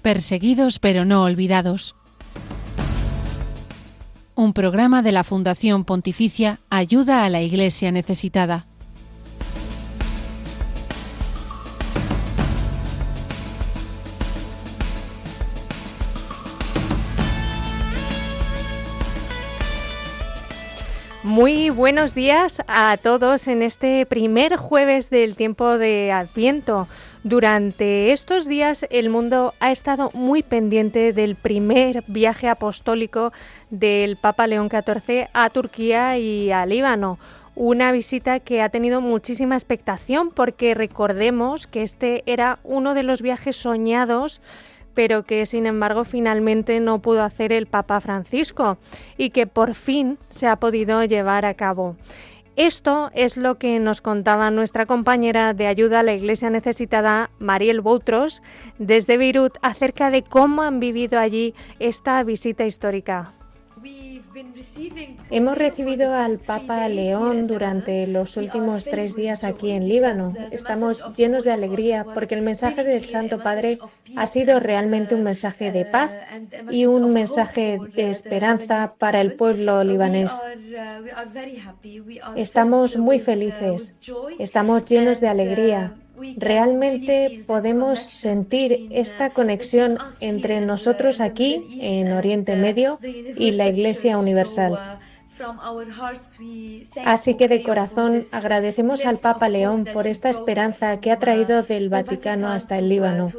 Perseguidos pero no olvidados. Un programa de la Fundación Pontificia Ayuda a la Iglesia Necesitada. Muy buenos días a todos en este primer jueves del tiempo de Adviento. Durante estos días el mundo ha estado muy pendiente del primer viaje apostólico del Papa León XIV a Turquía y a Líbano. Una visita que ha tenido muchísima expectación porque recordemos que este era uno de los viajes soñados, pero que sin embargo finalmente no pudo hacer el Papa Francisco y que por fin se ha podido llevar a cabo. Esto es lo que nos contaba nuestra compañera de Ayuda a la Iglesia Necesitada, Mariel Boutros, desde Beirut, acerca de cómo han vivido allí esta visita histórica. Hemos recibido al Papa León durante los últimos 3 días aquí en Líbano. Estamos llenos de alegría porque el mensaje del Santo Padre ha sido realmente un mensaje de paz y un mensaje de esperanza para el pueblo libanés. Estamos muy felices, estamos llenos de alegría. Realmente podemos sentir esta conexión entre nosotros aquí, en Oriente Medio, y la Iglesia Universal. Así que de corazón agradecemos al Papa León por esta esperanza que ha traído del Vaticano hasta el Líbano.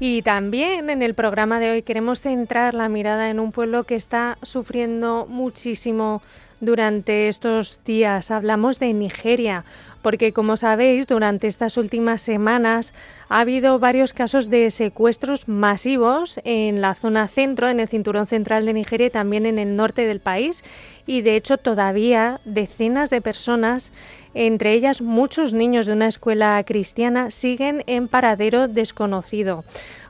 Y también en el programa de hoy queremos centrar la mirada en un pueblo que está sufriendo muchísimo durante estos días. Hablamos de Nigeria, porque como sabéis, durante estas últimas semanas ha habido varios casos de secuestros masivos en la zona centro, en el cinturón central de Nigeria y también en el norte del país. Y de hecho todavía decenas de personas, entre ellas muchos niños de una escuela cristiana, siguen en paradero desconocido.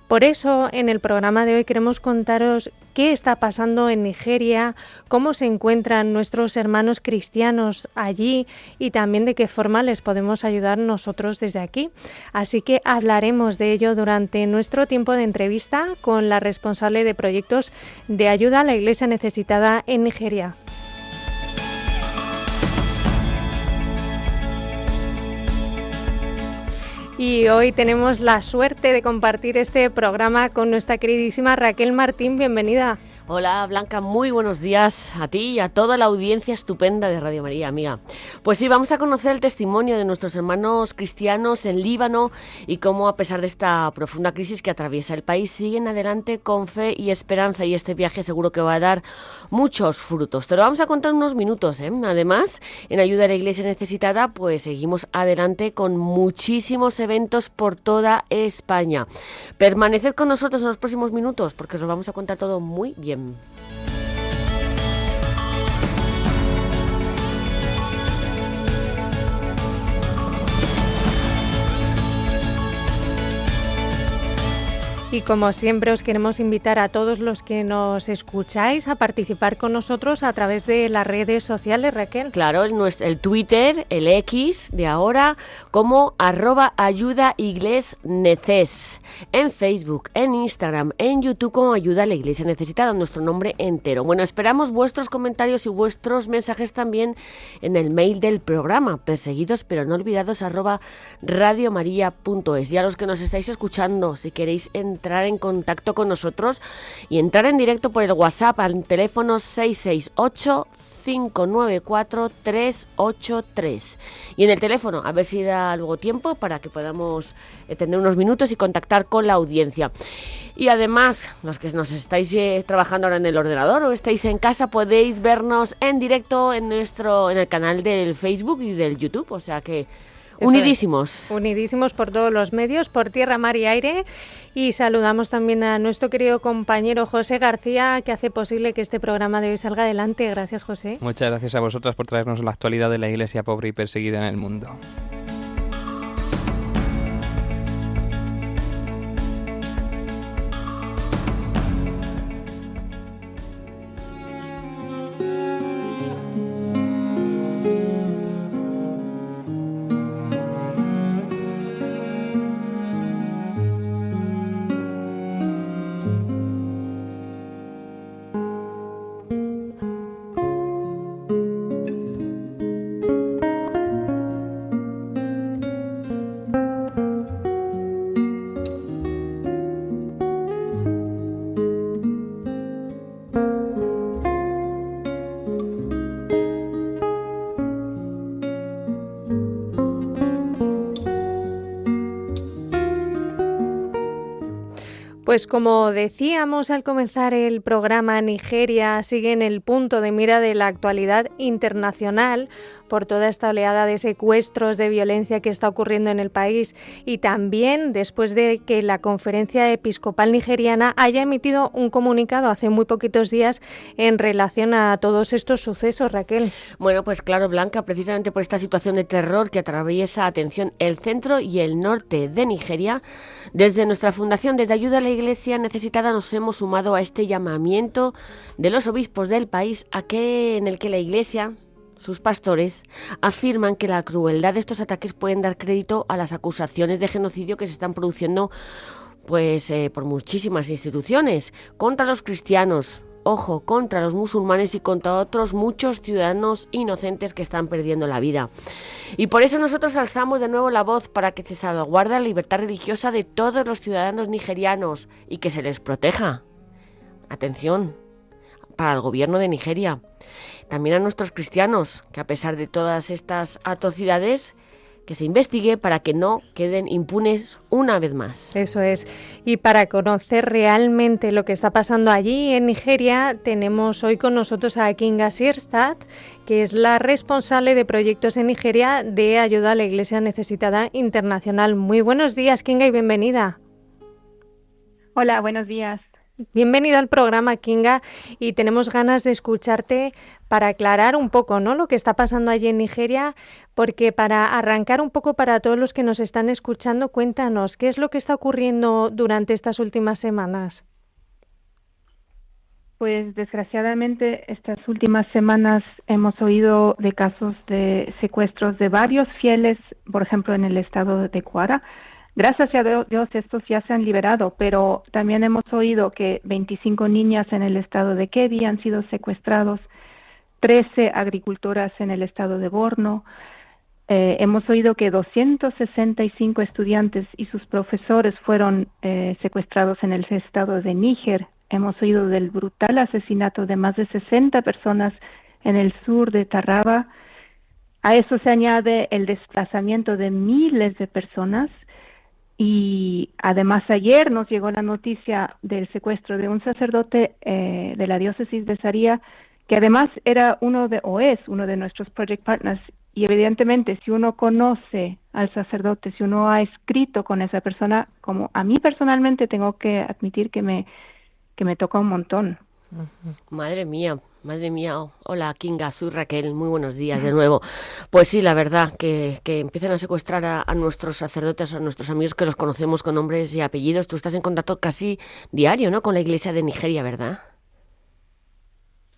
Por eso, en el programa de hoy queremos contaros qué está pasando en Nigeria, cómo se encuentran nuestros hermanos cristianos allí y también de qué forma les podemos ayudar nosotros desde aquí. Así que hablaremos de ello durante nuestro tiempo de entrevista con la responsable de proyectos de ayuda a la Iglesia Necesitada en Nigeria. Y hoy tenemos la suerte de compartir este programa con nuestra queridísima Raquel Martín. Bienvenida. Hola Blanca, muy buenos días a ti y a toda la audiencia estupenda de Radio María, amiga. Pues sí, vamos a conocer el testimonio de nuestros hermanos cristianos en Líbano y cómo a pesar de esta profunda crisis que atraviesa el país siguen adelante con fe y esperanza, y este viaje seguro que va a dar muchos frutos. Te lo vamos a contar en unos minutos, ¿eh? Además, en Ayuda a la Iglesia Necesitada, pues seguimos adelante con muchísimos eventos por toda España. Permaneced con nosotros en los próximos minutos porque os lo vamos a contar todo muy bien. Y como siempre os queremos invitar a todos los que nos escucháis a participar con nosotros a través de las redes sociales, Raquel. Claro, el Twitter, el X de ahora, como @ayudaiglesneces. En Facebook, en Instagram, en YouTube como Ayuda a la Iglesia Necesitada, nuestro nombre entero. Bueno, esperamos vuestros comentarios y vuestros mensajes también en el mail del programa, perseguidos pero no olvidados @radiomaria.es. Y a los que nos estáis escuchando, si queréis entrar en contacto con nosotros y entrar en directo por el WhatsApp al teléfono 668-594-383. Y en el teléfono, a ver si da luego tiempo para que podamos tener unos minutos y contactar con la audiencia. Y además, los que nos estáis trabajando ahora en el ordenador o estáis en casa, podéis vernos en directo en el canal del Facebook y del YouTube, o sea que unidísimos. Unidísimos por todos los medios, por tierra, mar y aire. Y saludamos también a nuestro querido compañero José García, que hace posible que este programa de hoy salga adelante. Gracias, José. Muchas gracias a vosotras por traernos la actualidad de la Iglesia pobre y perseguida en el mundo. Pues como decíamos al comenzar el programa, Nigeria sigue en el punto de mira de la actualidad internacional por toda esta oleada de secuestros, de violencia que está ocurriendo en el país, y también después de que la Conferencia Episcopal Nigeriana haya emitido un comunicado hace muy poquitos días en relación a todos estos sucesos, Raquel. Bueno, pues claro, Blanca, precisamente por esta situación de terror que atraviesa, atención, el centro y el norte de Nigeria, desde nuestra fundación, desde Ayuda a la Iglesia Necesitada, nos hemos sumado a este llamamiento de los obispos del país en el que la Iglesia, sus pastores, afirman que la crueldad de estos ataques pueden dar crédito a las acusaciones de genocidio que se están produciendo por muchísimas instituciones contra los cristianos, ojo, contra los musulmanes y contra otros muchos ciudadanos inocentes que están perdiendo la vida. Y por eso nosotros alzamos de nuevo la voz para que se salvaguarde la libertad religiosa de todos los ciudadanos nigerianos y que se les proteja. Atención, para el gobierno de Nigeria. También a nuestros cristianos, que a pesar de todas estas atrocidades, que se investigue para que no queden impunes una vez más. Eso es. Y para conocer realmente lo que está pasando allí en Nigeria, tenemos hoy con nosotros a Kinga Sierstad, que es la responsable de proyectos en Nigeria de Ayuda a la Iglesia Necesitada Internacional. Muy buenos días, Kinga, y bienvenida. Hola, buenos días. Bienvenida al programa, Kinga, y tenemos ganas de escucharte para aclarar un poco, ¿no?, lo que está pasando allí en Nigeria, porque para arrancar un poco para todos los que nos están escuchando, cuéntanos, ¿qué es lo que está ocurriendo durante estas últimas semanas? Pues desgraciadamente estas últimas semanas hemos oído de casos de secuestros de varios fieles, por ejemplo en el estado de Kwara. Gracias a Dios estos ya se han liberado, pero también hemos oído que 25 niñas en el estado de Kebbi han sido secuestrados, 13 agricultoras en el estado de Borno. Hemos oído que 265 estudiantes y sus profesores fueron secuestrados en el estado de Níger. Hemos oído del brutal asesinato de más de 60 personas en el sur de Taraba. A eso se añade el desplazamiento de miles de personas. Y además ayer nos llegó la noticia del secuestro de un sacerdote de la diócesis de Zaria, que además es uno de nuestros project partners. Y evidentemente, si uno conoce al sacerdote, si uno ha escrito con esa persona, como a mí personalmente tengo que admitir que me toca un montón. Madre mía. Hola, Kinga, soy Raquel, muy buenos días de nuevo. Pues sí, la verdad, que empiecen a secuestrar a nuestros sacerdotes, a nuestros amigos que los conocemos con nombres y apellidos. Tú estás en contacto casi diario, ¿no?, con la Iglesia de Nigeria, ¿verdad?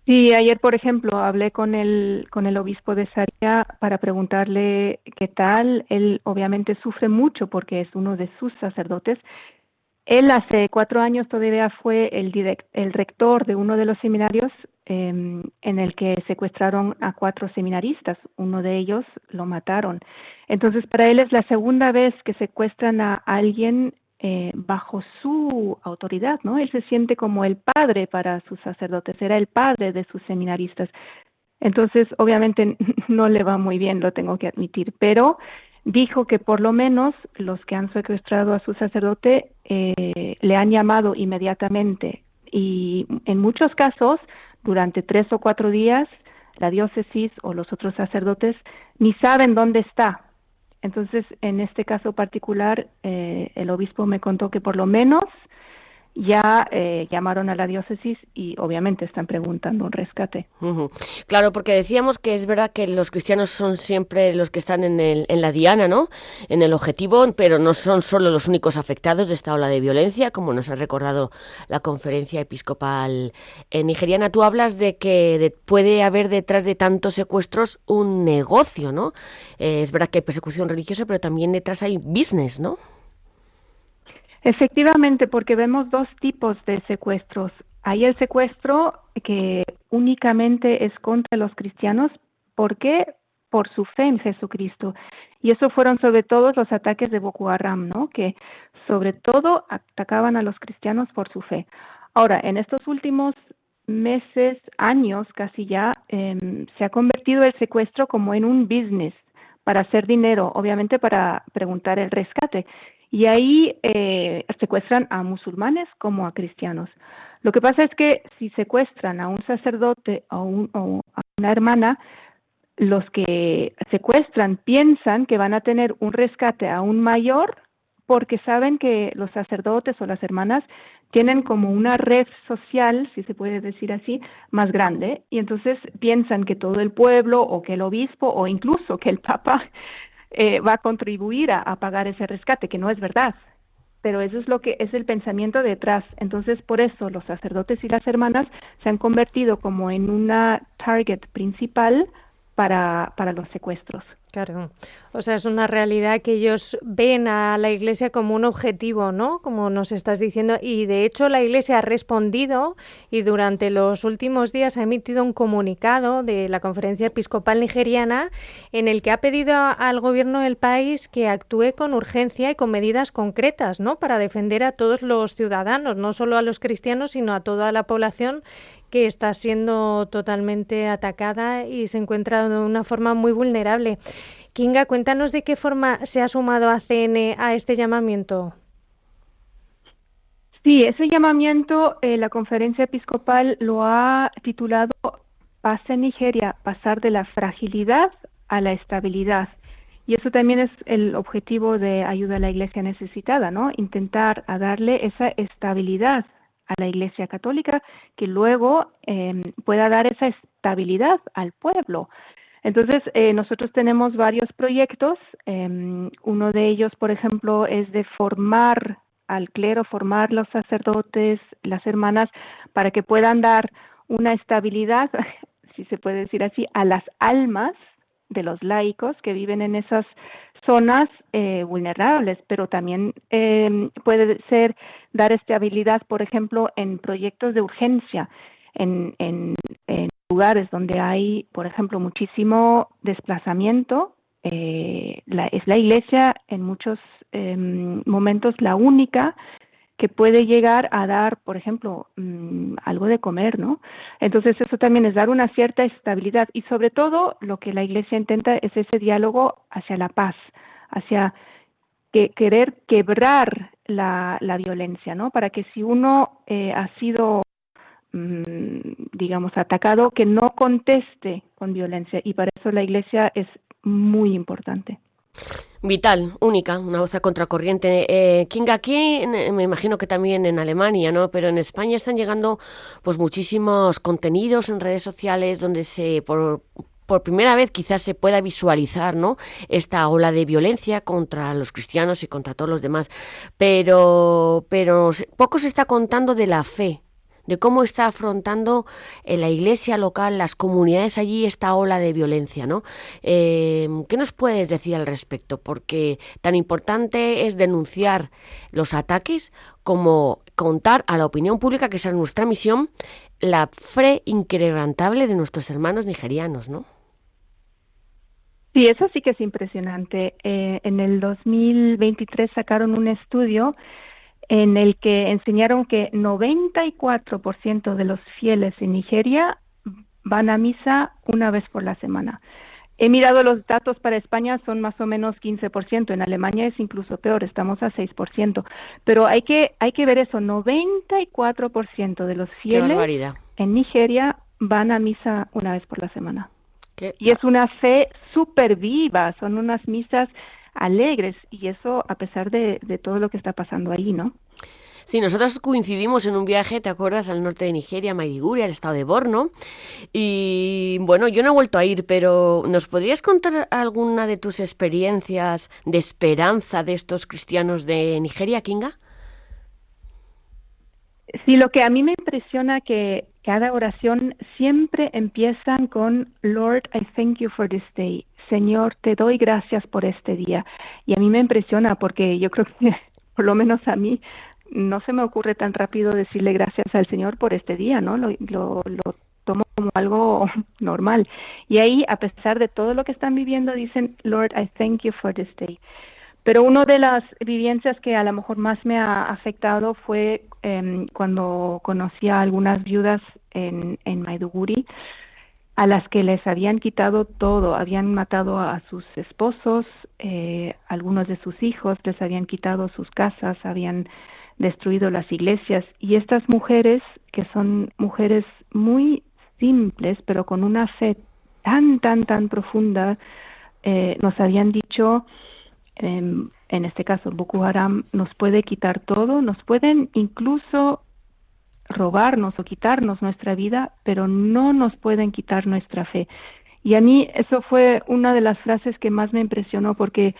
Sí, ayer, por ejemplo, hablé con el obispo de Zaria para preguntarle qué tal. Él obviamente sufre mucho porque es uno de sus sacerdotes. Él hace 4 años todavía fue el rector de uno de los seminarios en el que secuestraron a 4 seminaristas. Uno de ellos lo mataron. Entonces, para él es la segunda vez que secuestran a alguien bajo su autoridad, ¿no? Él se siente como el padre para sus sacerdotes, era el padre de sus seminaristas. Entonces, obviamente no le va muy bien, lo tengo que admitir, pero dijo que por lo menos los que han secuestrado a su sacerdote le han llamado inmediatamente, y en muchos casos durante 3 o 4 días la diócesis o los otros sacerdotes ni saben dónde está. Entonces, en este caso particular, el obispo me contó que por lo menos ya llamaron a la diócesis y obviamente están preguntando un rescate. Uh-huh. Claro, porque decíamos que es verdad que los cristianos son siempre los que están en la diana, ¿no?, en el objetivo, pero no son solo los únicos afectados de esta ola de violencia, como nos ha recordado la Conferencia Episcopal nigeriana. Tú hablas de que puede haber detrás de tantos secuestros un negocio, ¿no? Es verdad que hay persecución religiosa, pero también detrás hay business, ¿no? Efectivamente, porque vemos 2 tipos de secuestros. Hay el secuestro que únicamente es contra los cristianos. ¿Por qué? Por su fe en Jesucristo. Y eso fueron sobre todo los ataques de Boko Haram, ¿no?, que sobre todo atacaban a los cristianos por su fe. Ahora, en estos últimos meses, años casi ya, se ha convertido el secuestro como en un business para hacer dinero, obviamente para preguntar el rescate. y ahí secuestran a musulmanes como a cristianos. Lo que pasa es que si secuestran a un sacerdote o a una hermana, los que secuestran piensan que van a tener un rescate aún mayor porque saben que los sacerdotes o las hermanas tienen como una red social, si se puede decir así, más grande, y entonces piensan que todo el pueblo o que el obispo o incluso que el papa va a contribuir a pagar ese rescate, que no es verdad. Pero eso es lo que es el pensamiento detrás. Entonces, por eso los sacerdotes y las hermanas se han convertido como en una target principal para los secuestros. Claro, o sea, es una realidad que ellos ven a la Iglesia como un objetivo, ¿no? Como nos estás diciendo, y de hecho la Iglesia ha respondido y durante los últimos días ha emitido un comunicado de la Conferencia Episcopal Nigeriana en el que ha pedido al gobierno del país que actúe con urgencia y con medidas concretas, ¿no? Para defender a todos los ciudadanos, no solo a los cristianos, sino a toda la población que está siendo totalmente atacada y se encuentra de una forma muy vulnerable. Kinga, cuéntanos de qué forma se ha sumado ACN a este llamamiento. Sí, ese llamamiento la Conferencia Episcopal lo ha titulado Paz en Nigeria, pasar de la fragilidad a la estabilidad. Y eso también es el objetivo de Ayuda a la Iglesia Necesitada, ¿no? Intentar a darle esa estabilidad a la Iglesia Católica, que luego pueda dar esa estabilidad al pueblo. Entonces, nosotros tenemos varios proyectos. Uno de ellos, por ejemplo, es de formar al clero, formar los sacerdotes, las hermanas, para que puedan dar una estabilidad, si se puede decir así, a las almas de los laicos que viven en esas zonas vulnerables, pero también puede ser dar estabilidad, por ejemplo, en proyectos de urgencia, en lugares donde hay, por ejemplo, muchísimo desplazamiento. Es la Iglesia en muchos momentos la única que puede llegar a dar, por ejemplo, algo de comer, ¿no? Entonces eso también es dar una cierta estabilidad y sobre todo lo que la Iglesia intenta es ese diálogo hacia la paz, hacia querer quebrar la violencia, ¿no? Para que si uno ha sido, digamos, atacado, que no conteste con violencia y para eso la Iglesia es muy importante. Vital, única, una voz a contracorriente. Kinga, aquí me imagino que también en Alemania, ¿no? Pero en España están llegando pues muchísimos contenidos en redes sociales donde por primera vez quizás se pueda visualizar, ¿no?, esta ola de violencia contra los cristianos y contra todos los demás. Pero poco se está contando de la fe, de cómo está afrontando la iglesia local, las comunidades allí, esta ola de violencia, ¿no? ¿Qué nos puedes decir al respecto? Porque tan importante es denunciar los ataques como contar a la opinión pública, que esa es nuestra misión, la fe inquebrantable de nuestros hermanos nigerianos, ¿no? Sí, eso sí que es impresionante. En el 2023 sacaron un estudio en el que enseñaron que 94% de los fieles en Nigeria van a misa una vez por la semana. He mirado los datos para España, son más o menos 15%, en Alemania es incluso peor, estamos a 6%, pero hay que ver eso, 94% de los fieles en Nigeria van a misa una vez por la semana. Y es una fe súper viva, son unas misas alegres, y eso a pesar de todo lo que está pasando ahí, ¿no? Sí, nosotros coincidimos en un viaje, ¿te acuerdas?, al norte de Nigeria, Maiduguri, al estado de Borno, y bueno, yo no he vuelto a ir, pero ¿nos podrías contar alguna de tus experiencias de esperanza de estos cristianos de Nigeria, Kinga? Sí, lo que a mí me impresiona que cada oración siempre empiezan con Lord, I thank you for this day. Señor, te doy gracias por este día. Y a mí me impresiona porque yo creo que, por lo menos a mí, no se me ocurre tan rápido decirle gracias al Señor por este día, ¿no? Lo tomo como algo normal. Y ahí, a pesar de todo lo que están viviendo, dicen, Lord, I thank you for this day. Pero una de las vivencias que a lo mejor más me ha afectado fue cuando conocí a algunas viudas en Maiduguri. a las que les habían quitado todo, habían matado a sus esposos, algunos de sus hijos, les habían quitado sus casas, habían destruido las iglesias, y estas mujeres, que son mujeres muy simples, pero con una fe tan profunda, nos habían dicho, en este caso Boko Haram nos puede quitar todo, nos pueden incluso robarnos o quitarnos nuestra vida, pero no nos pueden quitar nuestra fe. Y a mí eso fue una de las frases que más me impresionó, porque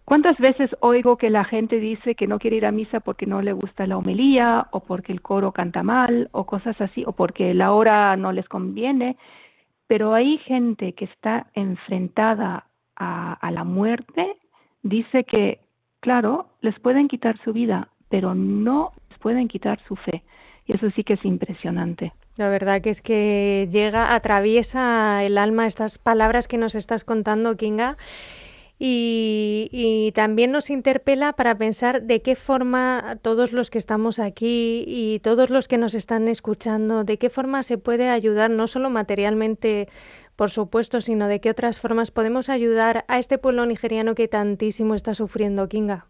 ¿cuántas veces oigo que la gente dice que no quiere ir a misa porque no le gusta la homilía, o porque el coro canta mal, o cosas así, o porque la hora no les conviene? Pero hay gente que está enfrentada a la muerte, dice que, claro, les pueden quitar su vida, pero no les pueden quitar su fe. Y eso sí que es impresionante. La verdad que es que atraviesa el alma estas palabras que nos estás contando, Kinga, y también nos interpela para pensar de qué forma todos los que estamos aquí y todos los que nos están escuchando, de qué forma se puede ayudar, no solo materialmente, por supuesto, sino de qué otras formas podemos ayudar a este pueblo nigeriano que tantísimo está sufriendo, Kinga.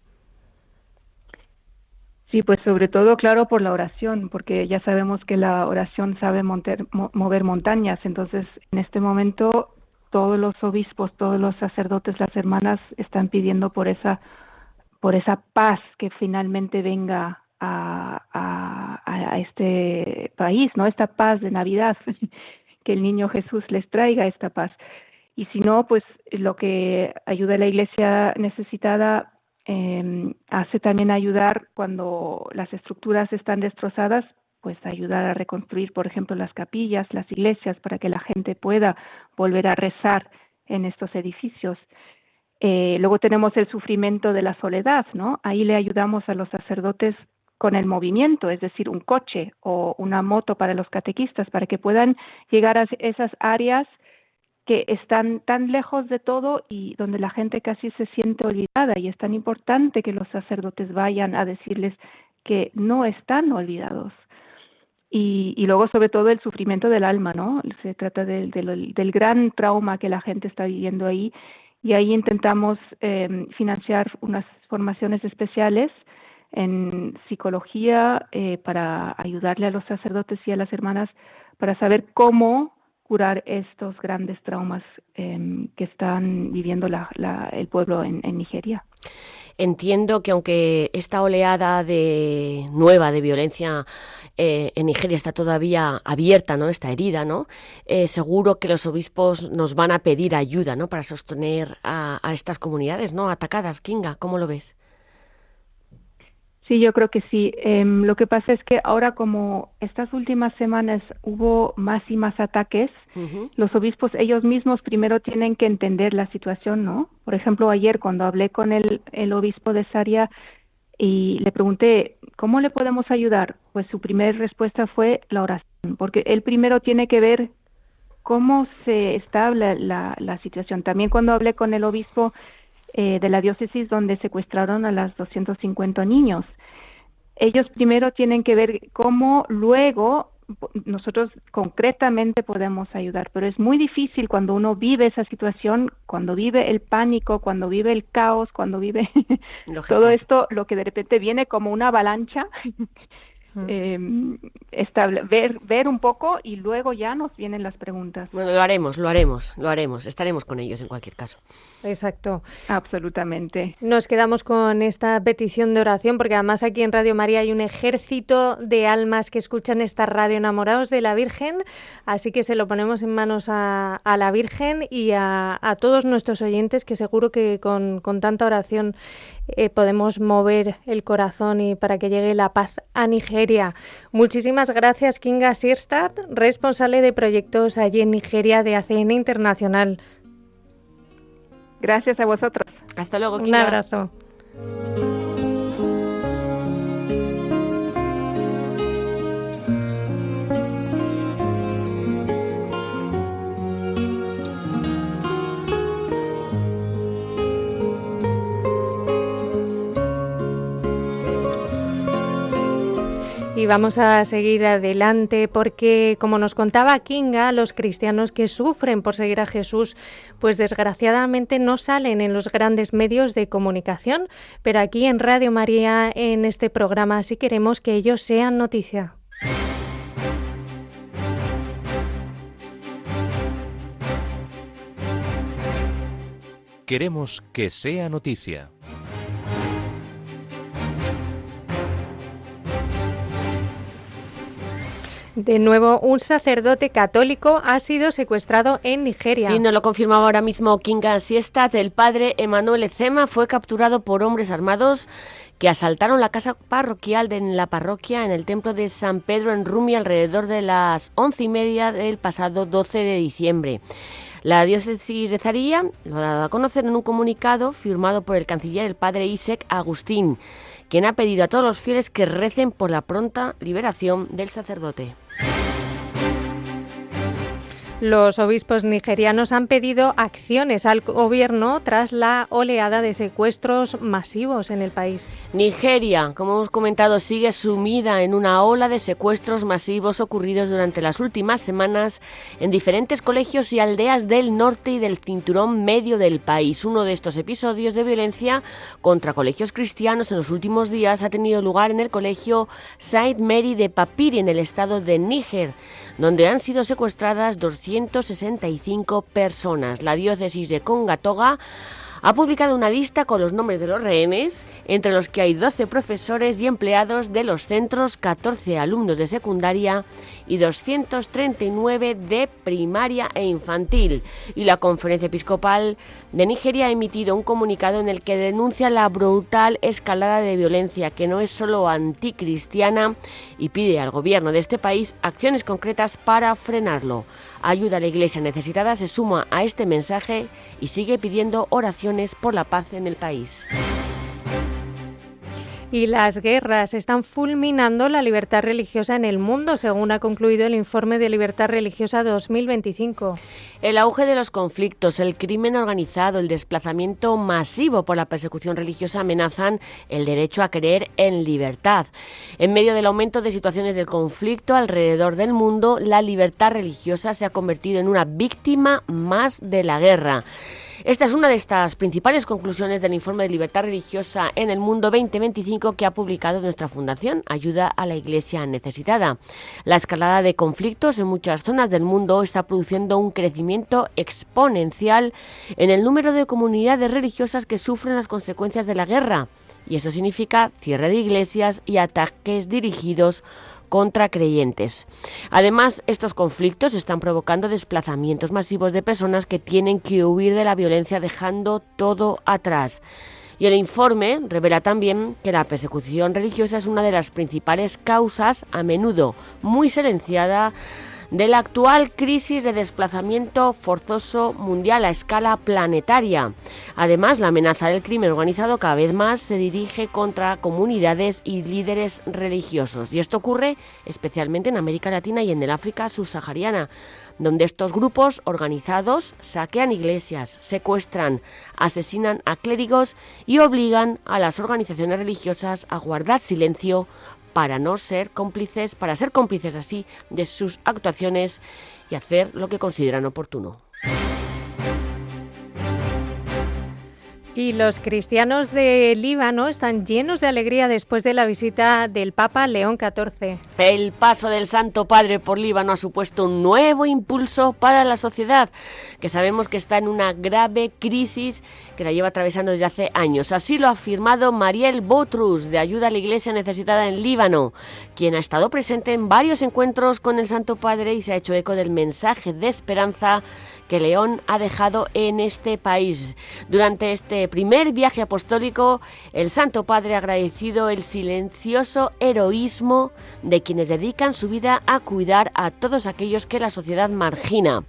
Sí, pues sobre todo, claro, por la oración, porque ya sabemos que la oración sabe mover montañas. Entonces, en este momento, todos los obispos, todos los sacerdotes, las hermanas están pidiendo por esa paz que finalmente venga a este país, ¿no? Esta paz de Navidad, que el niño Jesús les traiga esta paz. Y si no, pues lo que ayuda a la iglesia necesitada hace también ayudar cuando las estructuras están destrozadas, pues ayudar a reconstruir, por ejemplo, las capillas, las iglesias, para que la gente pueda volver a rezar en estos edificios. Luego tenemos el sufrimiento de la soledad, ¿no? Ahí le ayudamos a los sacerdotes con el movimiento, es decir, un coche o una moto para los catequistas, para que puedan llegar a esas áreas que están tan lejos de todo y donde la gente casi se siente olvidada, y es tan importante que los sacerdotes vayan a decirles que no están olvidados. Y luego, sobre todo, el sufrimiento del alma, ¿no? Se trata del gran trauma que la gente está viviendo ahí, y ahí intentamos financiar unas formaciones especiales en psicología para ayudarle a los sacerdotes y a las hermanas para saber cómo curar estos grandes traumas que están viviendo el pueblo en Nigeria. Entiendo que aunque esta oleada nueva de violencia en Nigeria está todavía abierta, ¿no? Esta herida, ¿no? Seguro que los obispos nos van a pedir ayuda, ¿no? Para sostener a estas comunidades, ¿no? Atacadas. Kinga, ¿cómo lo ves? Sí, yo creo que sí. Lo que pasa es que ahora, como estas últimas semanas hubo más y más ataques, los obispos ellos mismos primero tienen que entender la situación, ¿no? Por ejemplo, ayer cuando hablé con el obispo de Zaria y le pregunté, ¿cómo le podemos ayudar? Pues su primera respuesta fue la oración, porque él primero tiene que ver cómo se está la situación. También cuando hablé con el obispo de la diócesis donde secuestraron a las 250 niños, ellos primero tienen que ver cómo luego nosotros concretamente podemos ayudar, pero es muy difícil cuando uno vive esa situación, cuando vive el pánico, cuando vive el caos, cuando vive todo esto, lo que de repente viene como una avalancha. Ver un poco y luego ya nos vienen las preguntas. Bueno, lo haremos, estaremos con ellos en cualquier caso. Exacto. Absolutamente. Nos quedamos con esta petición de oración, porque además aquí en Radio María hay un ejército de almas que escuchan esta radio enamorados de la Virgen, así que se lo ponemos en manos a la Virgen y a todos nuestros oyentes, que seguro que con tanta oración podemos mover el corazón y para que llegue la paz a Nigeria. Muchísimas gracias, Kinga Sierstad, responsable de proyectos allí en Nigeria de ACN Internacional. Gracias a vosotros. Hasta luego, Kinga. Un abrazo. Y vamos a seguir adelante porque, como nos contaba Kinga, los cristianos que sufren por seguir a Jesús, pues desgraciadamente no salen en los grandes medios de comunicación, pero aquí en Radio María, en este programa, sí queremos que ellos sean noticia. Queremos que sea noticia. De nuevo, un sacerdote católico ha sido secuestrado en Nigeria. Sí, nos lo confirmaba ahora mismo Kinga Siestat. El padre Emanuel Ezema fue capturado por hombres armados que asaltaron la casa parroquial de la parroquia en el templo de San Pedro en Rumi alrededor de las 11:30 del pasado 12 de diciembre. La diócesis de Zaria lo ha dado a conocer en un comunicado firmado por el canciller, el padre Isaac Agustín, quien ha pedido a todos los fieles que recen por la pronta liberación del sacerdote. Los obispos nigerianos han pedido acciones al gobierno tras la oleada de secuestros masivos en el país. Nigeria, como hemos comentado, sigue sumida en una ola de secuestros masivos ocurridos durante las últimas semanas en diferentes colegios y aldeas del norte y del cinturón medio del país. Uno de estos episodios de violencia contra colegios cristianos en los últimos días ha tenido lugar en el colegio Saint Mary de Papiri, en el estado de Níger, donde han sido secuestradas 265 personas. La diócesis de Konga-Toga ha publicado una lista con los nombres de los rehenes, entre los que hay 12 profesores y empleados de los centros, 14 alumnos de secundaria y 239 de primaria e infantil. Y la Conferencia Episcopal de Nigeria ha emitido un comunicado en el que denuncia la brutal escalada de violencia, que no es solo anticristiana, y pide al gobierno de este país acciones concretas para frenarlo. Ayuda a la Iglesia necesitada se suma a este mensaje y sigue pidiendo oraciones por la paz en el país. Y las guerras están fulminando la libertad religiosa en el mundo, según ha concluido el Informe de Libertad Religiosa 2025. El auge de los conflictos, el crimen organizado, el desplazamiento masivo por la persecución religiosa amenazan el derecho a creer en libertad. En medio del aumento de situaciones de conflicto alrededor del mundo, la libertad religiosa se ha convertido en una víctima más de la guerra. Esta es una de estas principales conclusiones del Informe de Libertad Religiosa en el Mundo 2025 que ha publicado nuestra fundación, Ayuda a la Iglesia Necesitada. La escalada de conflictos en muchas zonas del mundo está produciendo un crecimiento exponencial en el número de comunidades religiosas que sufren las consecuencias de la guerra. Y eso significa cierre de iglesias y ataques dirigidos contra creyentes. Además, estos conflictos están provocando desplazamientos masivos de personas que tienen que huir de la violencia dejando todo atrás. Y el informe revela también que la persecución religiosa es una de las principales causas, a menudo muy silenciada, de la actual crisis de desplazamiento forzoso mundial a escala planetaria. Además, la amenaza del crimen organizado cada vez más se dirige contra comunidades y líderes religiosos. Y esto ocurre especialmente en América Latina y en el África subsahariana, donde estos grupos organizados saquean iglesias, secuestran, asesinan a clérigos y obligan a las organizaciones religiosas a guardar silencio para ser cómplices así de sus actuaciones y hacer lo que consideran oportuno. Y los cristianos de Líbano están llenos de alegría después de la visita del Papa León XIV. El paso del Santo Padre por Líbano ha supuesto un nuevo impulso para la sociedad, que sabemos que está en una grave crisis que la lleva atravesando desde hace años. Así lo ha afirmado Mariel Botrus, de Ayuda a la Iglesia Necesitada en Líbano, quien ha estado presente en varios encuentros con el Santo Padre y se ha hecho eco del mensaje de esperanza que León ha dejado en este país. Durante este primer viaje apostólico, el Santo Padre ha agradecido el silencioso heroísmo de quienes dedican su vida a cuidar a todos aquellos que la sociedad margina.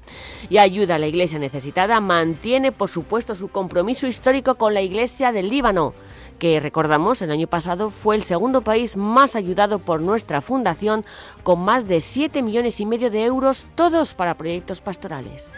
Y Ayuda a la Iglesia Necesitada mantiene, por supuesto, su compromiso histórico con la Iglesia del Líbano, que, recordamos, el año pasado fue el segundo país más ayudado por nuestra fundación, con más de 7,5 millones de euros, todos para proyectos pastorales.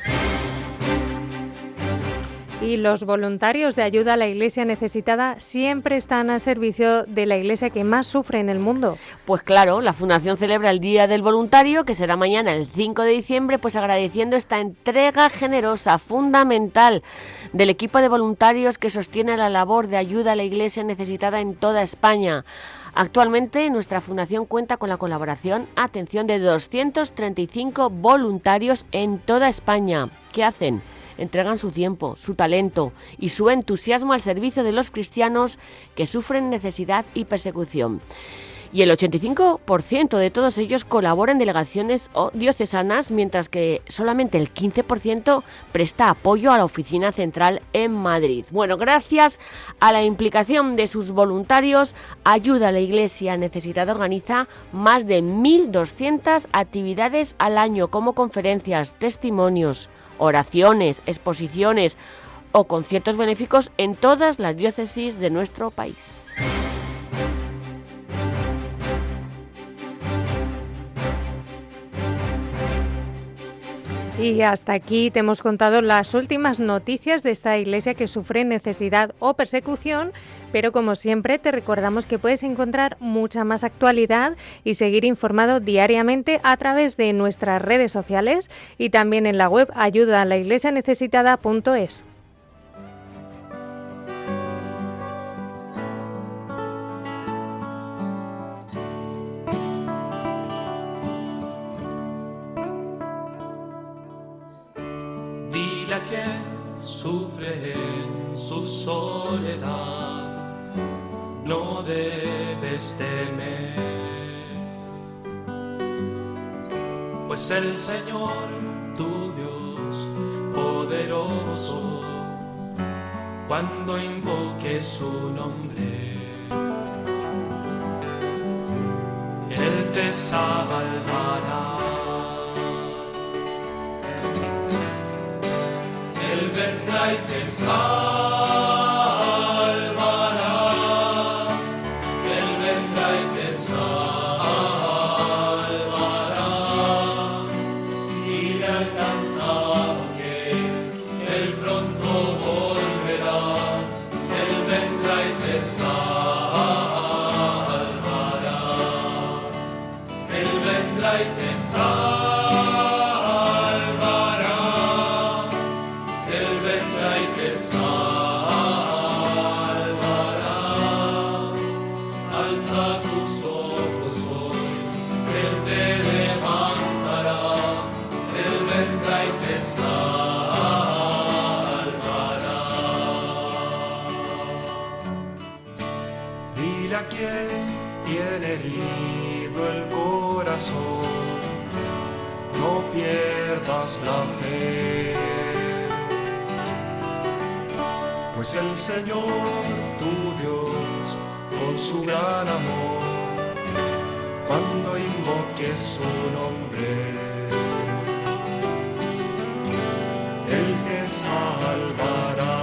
Y los voluntarios de ayuda a la Iglesia necesitada siempre están a servicio de la Iglesia que más sufre en el mundo. Pues claro, la Fundación celebra el Día del Voluntario, que será mañana el 5 de diciembre, pues agradeciendo esta entrega generosa, fundamental, del equipo de voluntarios que sostiene la labor de ayuda a la Iglesia necesitada en toda España. Actualmente nuestra fundación cuenta con la colaboración, atención, de 235 voluntarios en toda España. ¿Qué hacen? Entregan su tiempo, su talento y su entusiasmo al servicio de los cristianos que sufren necesidad y persecución. Y el 85% de todos ellos colabora en delegaciones o diocesanas, mientras que solamente el 15% presta apoyo a la oficina central en Madrid. Bueno, gracias a la implicación de sus voluntarios, Ayuda a la Iglesia Necesitada organiza más de 1.200 actividades al año, como conferencias, testimonios, oraciones, exposiciones o conciertos benéficos en todas las diócesis de nuestro país. Y hasta aquí te hemos contado las últimas noticias de esta iglesia que sufre necesidad o persecución, pero como siempre te recordamos que puedes encontrar mucha más actualidad y seguir informado diariamente a través de nuestras redes sociales y también en la web ayudaalaiglesianecesitada.es. Dile a quien sufre en su soledad, no debes temer, pues el Señor, tu Dios poderoso, cuando invoques su nombre, Él te salvará. Él vendrá y te salvará. Él vendrá y te salvará. Dile al cansado que Él pronto volverá. Él vendrá y te salvará. Él vendrá y te salvará. Dile a quien tiene herido el corazón, no pierdas la fe, pues el Señor, tu Dios, con su gran amor, cuando invoques su nombre, Él te salvará.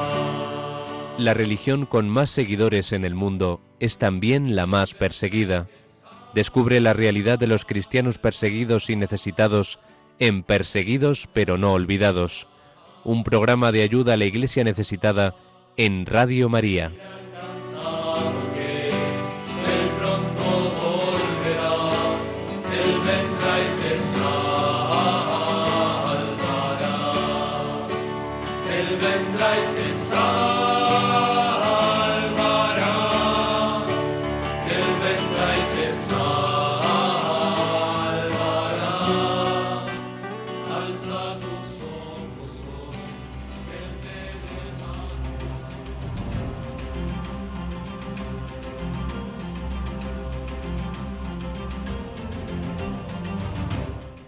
La religión con más seguidores en el mundo es también la más perseguida. Descubre la realidad de los cristianos perseguidos y necesitados en Perseguidos pero no olvidados, un programa de ayuda a la Iglesia necesitada en Radio María.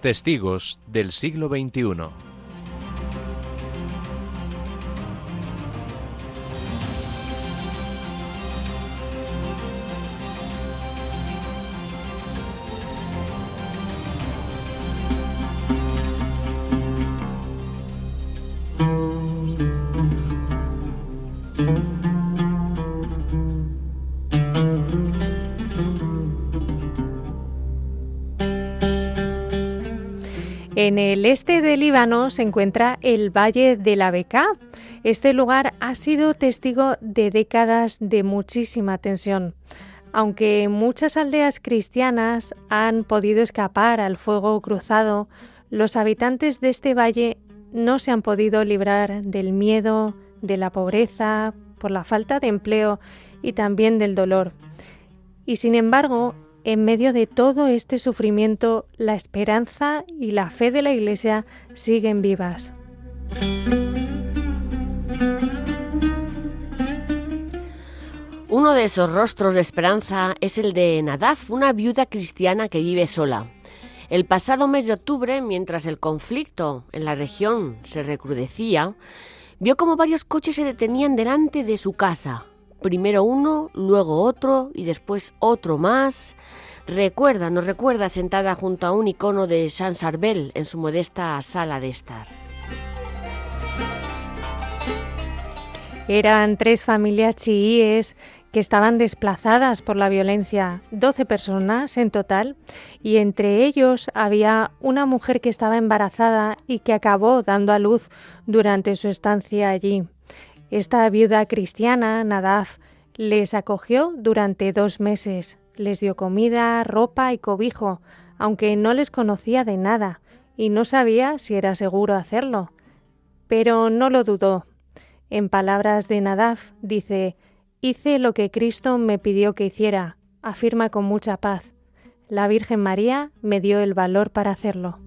Testigos del siglo XXI. En el este del Líbano se encuentra el Valle de la Bekaa. Este lugar ha sido testigo de décadas de muchísima tensión. Aunque muchas aldeas cristianas han podido escapar al fuego cruzado, los habitantes de este valle no se han podido librar del miedo, de la pobreza, por la falta de empleo y también del dolor. Y sin embargo, en medio de todo este sufrimiento, la esperanza y la fe de la Iglesia siguen vivas. Uno de esos rostros de esperanza es el de Nadaf, una viuda cristiana que vive sola. El pasado mes de octubre, mientras el conflicto en la región se recrudecía, vio como varios coches se detenían delante de su casa. Primero uno, luego otro y después otro más. Nos recuerda sentada junto a un icono de San Sarbel en su modesta sala de estar. Eran 3 familias chiíes que estaban desplazadas por la violencia, 12 personas en total, y entre ellos había una mujer que estaba embarazada y que acabó dando a luz durante su estancia allí. Esta viuda cristiana, Nadaf, les acogió durante 2 meses, les dio comida, ropa y cobijo, aunque no les conocía de nada y no sabía si era seguro hacerlo. Pero no lo dudó. En palabras de Nadaf, dice: «Hice lo que Cristo me pidió que hiciera», afirma con mucha paz. La Virgen María me dio el valor para hacerlo.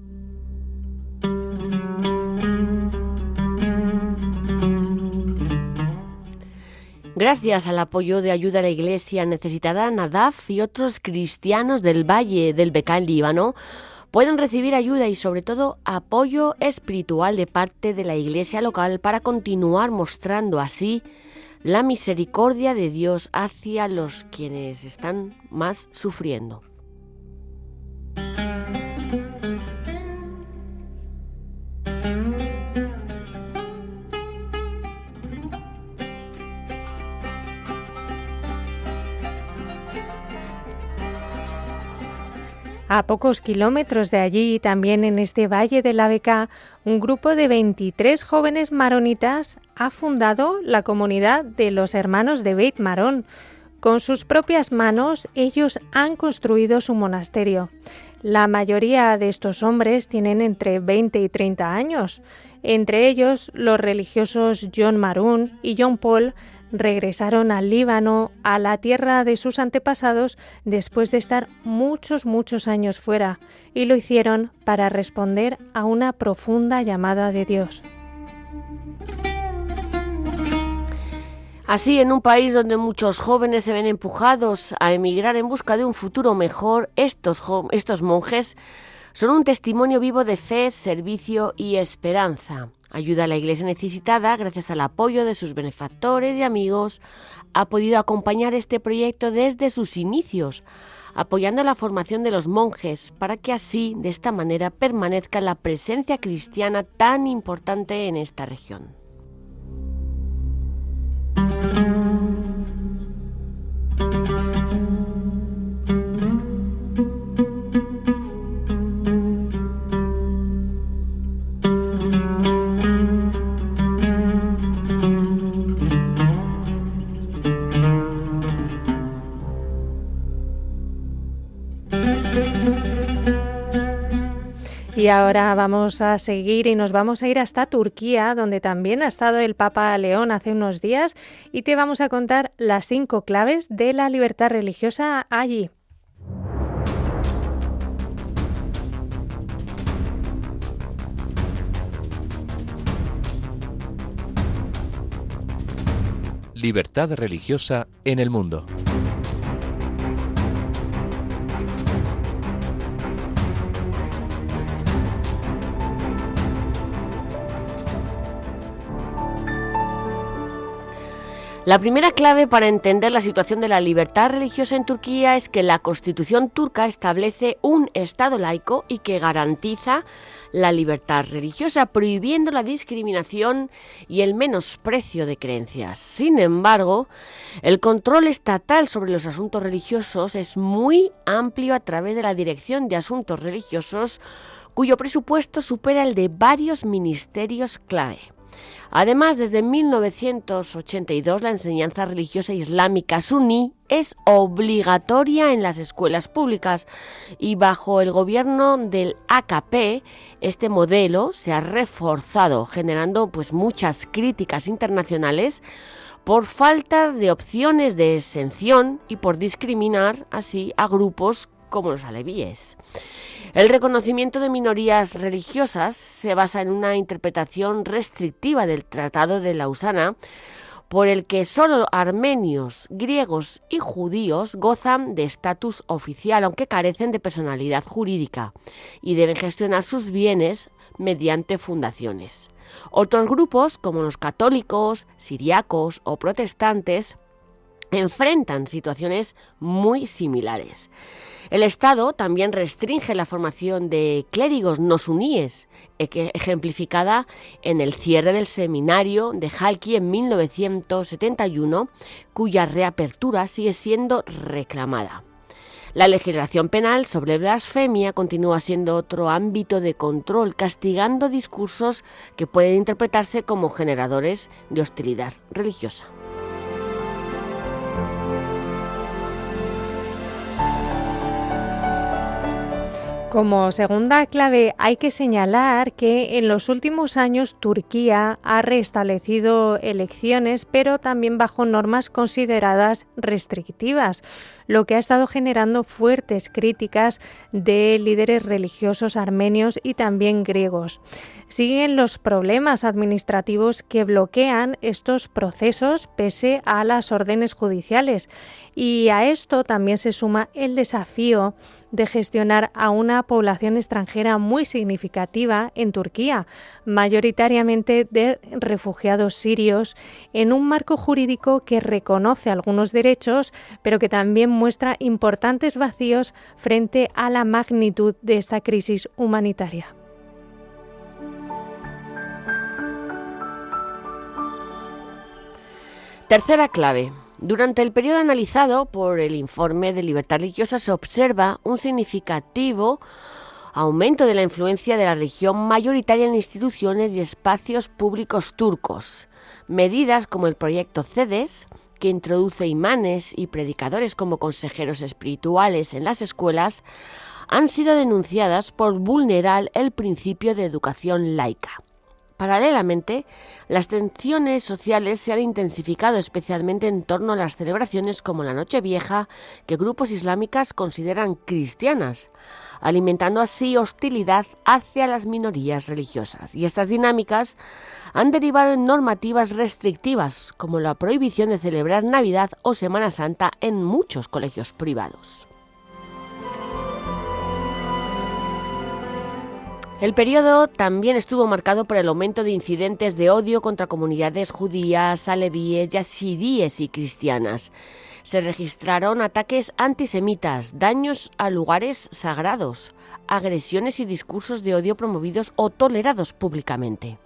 Gracias al apoyo de ayuda a la Iglesia necesitada, Nadaf y otros cristianos del Valle del Bekaa en Líbano pueden recibir ayuda y sobre todo apoyo espiritual de parte de la Iglesia local para continuar mostrando así la misericordia de Dios hacia los quienes están más sufriendo. A pocos kilómetros de allí, también en este Valle de la Bekaa, un grupo de 23 jóvenes maronitas ha fundado la comunidad de los hermanos de Beit Marón. Con sus propias manos, ellos han construido su monasterio. La mayoría de estos hombres tienen entre 20 y 30 años. Entre ellos, los religiosos John Maroon y John Paul regresaron al Líbano, a la tierra de sus antepasados, después de estar muchos años fuera, y lo hicieron para responder a una profunda llamada de Dios. Así, en un país donde muchos jóvenes se ven empujados a emigrar en busca de un futuro mejor, estos monjes son un testimonio vivo de fe, servicio y esperanza. Ayuda a la Iglesia necesitada, gracias al apoyo de sus benefactores y amigos, ha podido acompañar este proyecto desde sus inicios, apoyando la formación de los monjes para que así, de esta manera, permanezca la presencia cristiana tan importante en esta región. Y ahora vamos a seguir y nos vamos a ir hasta Turquía, donde también ha estado el Papa León hace unos días, y te vamos a contar las 5 claves de la libertad religiosa allí. Libertad religiosa en el mundo. La primera clave para entender la situación de la libertad religiosa en Turquía es que la Constitución turca establece un Estado laico y que garantiza la libertad religiosa, prohibiendo la discriminación y el menosprecio de creencias. Sin embargo, el control estatal sobre los asuntos religiosos es muy amplio a través de la Dirección de Asuntos Religiosos, cuyo presupuesto supera el de varios ministerios clave. Además, desde 1982 la enseñanza religiosa islámica suní es obligatoria en las escuelas públicas y bajo el gobierno del AKP este modelo se ha reforzado, generando muchas críticas internacionales por falta de opciones de exención y por discriminar así a grupos como los alevíes. El reconocimiento de minorías religiosas se basa en una interpretación restrictiva del Tratado de Lausana, por el que solo armenios, griegos y judíos gozan de estatus oficial, aunque carecen de personalidad jurídica, y deben gestionar sus bienes mediante fundaciones. Otros grupos, como los católicos, siriacos o protestantes, enfrentan situaciones muy similares. El Estado también restringe la formación de clérigos no suníes, ejemplificada en el cierre del seminario de Halki en 1971, cuya reapertura sigue siendo reclamada. La legislación penal sobre blasfemia continúa siendo otro ámbito de control, castigando discursos que pueden interpretarse como generadores de hostilidad religiosa. Como segunda clave hay que señalar que en los últimos años Turquía ha restablecido elecciones, pero también bajo normas consideradas restrictivas, lo que ha estado generando fuertes críticas de líderes religiosos armenios y también griegos. Siguen los problemas administrativos que bloquean estos procesos pese a las órdenes judiciales, y a esto también se suma el desafío de gestionar a una población extranjera muy significativa en Turquía, mayoritariamente de refugiados sirios, en un marco jurídico que reconoce algunos derechos, pero que también muestra importantes vacíos frente a la magnitud de esta crisis humanitaria. Tercera clave. Durante el periodo analizado por el informe de libertad religiosa se observa un significativo aumento de la influencia de la religión mayoritaria en instituciones y espacios públicos turcos. Medidas como el proyecto CEDES, que introduce imanes y predicadores como consejeros espirituales en las escuelas, han sido denunciadas por vulnerar el principio de educación laica. Paralelamente, las tensiones sociales se han intensificado, especialmente en torno a las celebraciones como la Nochevieja, que grupos islámicos consideran cristianas, alimentando así hostilidad hacia las minorías religiosas. Y estas dinámicas han derivado en normativas restrictivas, como la prohibición de celebrar Navidad o Semana Santa en muchos colegios privados. El periodo también estuvo marcado por el aumento de incidentes de odio contra comunidades judías, alevíes, yazidíes y cristianas. Se registraron ataques antisemitas, daños a lugares sagrados, agresiones y discursos de odio promovidos o tolerados públicamente.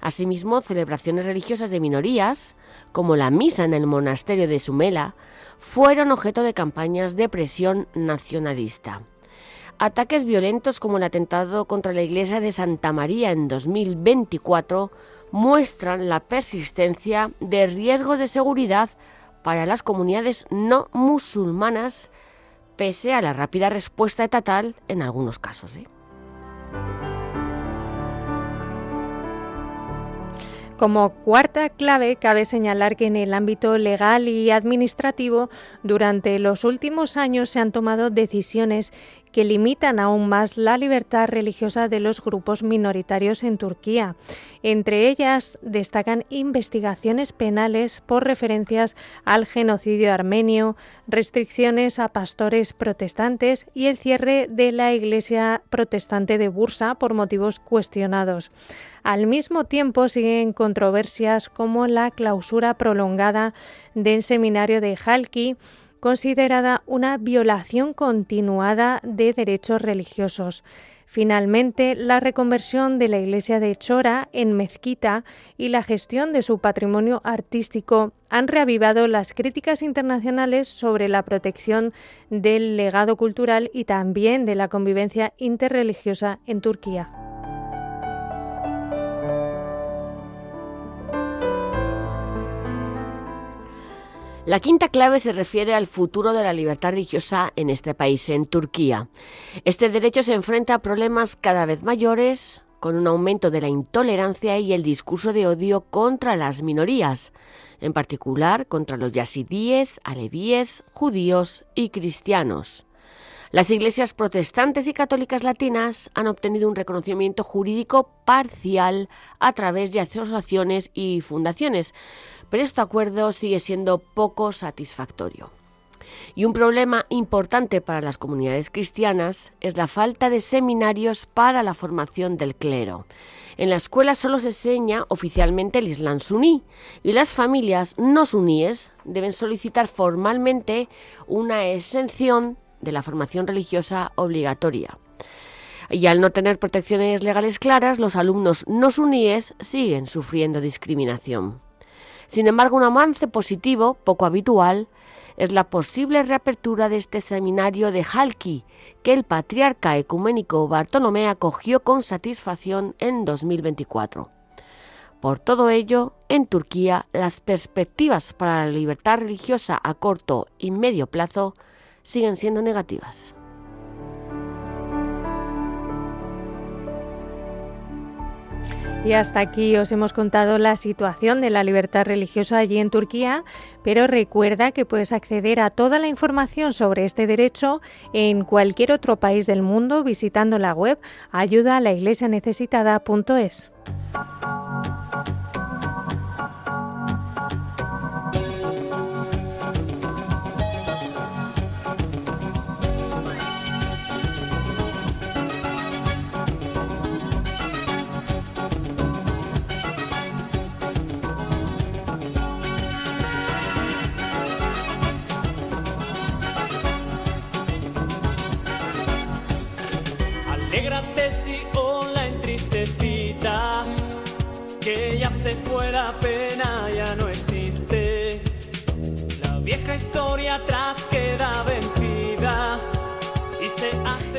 Asimismo, celebraciones religiosas de minorías, como la misa en el monasterio de Sumela, fueron objeto de campañas de presión nacionalista. Ataques violentos como el atentado contra la iglesia de Santa María en 2024 muestran la persistencia de riesgos de seguridad para las comunidades no musulmanas, pese a la rápida respuesta estatal en algunos casos. Como cuarta clave, cabe señalar que en el ámbito legal y administrativo, durante los últimos años se han tomado decisiones que limitan aún más la libertad religiosa de los grupos minoritarios en Turquía. Entre ellas destacan investigaciones penales por referencias al genocidio armenio, restricciones a pastores protestantes y el cierre de la iglesia protestante de Bursa por motivos cuestionados. Al mismo tiempo siguen controversias como la clausura prolongada del seminario de Halki, considerada una violación continuada de derechos religiosos. Finalmente, la reconversión de la iglesia de Chora en mezquita y la gestión de su patrimonio artístico han reavivado las críticas internacionales sobre la protección del legado cultural y también de la convivencia interreligiosa en Turquía. La quinta clave se refiere al futuro de la libertad religiosa en este país, en Turquía. Este derecho se enfrenta a problemas cada vez mayores, con un aumento de la intolerancia y el discurso de odio contra las minorías, en particular contra los yazidíes, alevíes, judíos y cristianos. Las iglesias protestantes y católicas latinas han obtenido un reconocimiento jurídico parcial a través de asociaciones y fundaciones, pero este acuerdo sigue siendo poco satisfactorio. Y un problema importante para las comunidades cristianas es la falta de seminarios para la formación del clero. En la escuela solo se enseña oficialmente el Islam suní y las familias no suníes deben solicitar formalmente una exención de la formación religiosa obligatoria. Y al no tener protecciones legales claras, los alumnos no suníes siguen sufriendo discriminación. Sin embargo, un avance positivo, poco habitual, es la posible reapertura de este seminario de Halki, que el patriarca ecuménico Bartolomé acogió con satisfacción en 2024. Por todo ello, en Turquía, las perspectivas para la libertad religiosa a corto y medio plazo siguen siendo negativas. Y hasta aquí os hemos contado la situación de la libertad religiosa allí en Turquía, pero recuerda que puedes acceder a toda la información sobre este derecho en cualquier otro país del mundo visitando la web ayudaalaiglesianecesitada.es. Alégrate si la entristecida, que ya se fue la pena, ya no existe. La vieja historia atrás queda vencida.